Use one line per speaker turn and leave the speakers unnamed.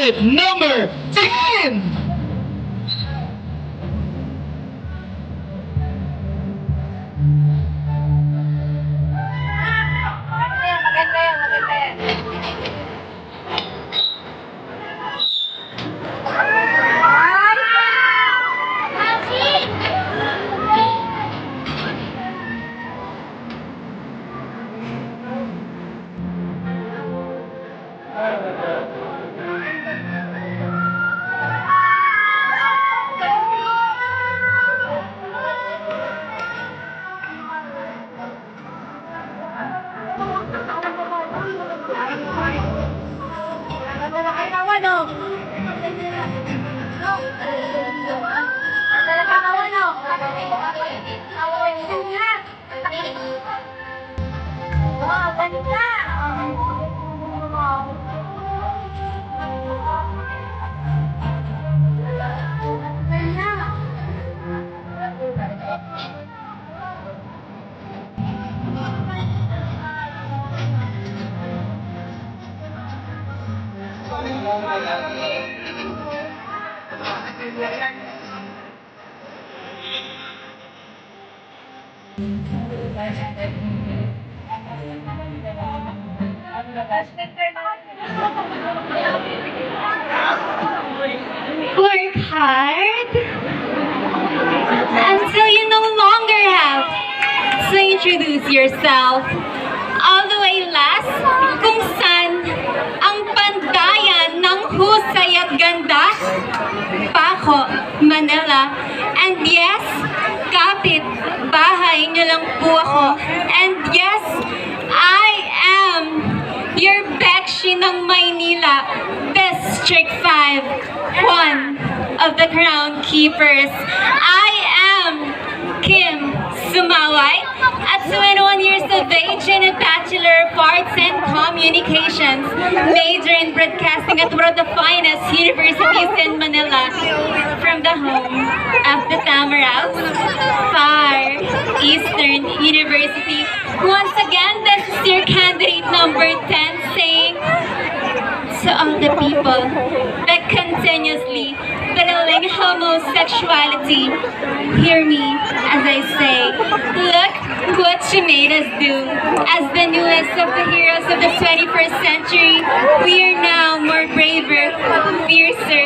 with number 10!
Maganda yan, maganda yan.
Work hard until you no longer have to introduce yourself. All the way last, kung saan ang pandayan ng husay at ganda, Paco, Manila. And yes, kapit bahay niyo lang po ako. And yes, I am your Bekshi ng Maynila, District 5, one of the Crown Keepers. I am Kim Sumaway, at 21 years of age and a Bachelor of Arts and Communications, major in broadcasting at one of the finest universities in Manila, from the home of the Tamaraws, Far Eastern University. Once again, this is your candidate number 10 saying to all the people that continuously peddling homosexuality, hear me as I say, look what you made us do. As the newest of the heroes of the 21st century, we are now more braver, fiercer,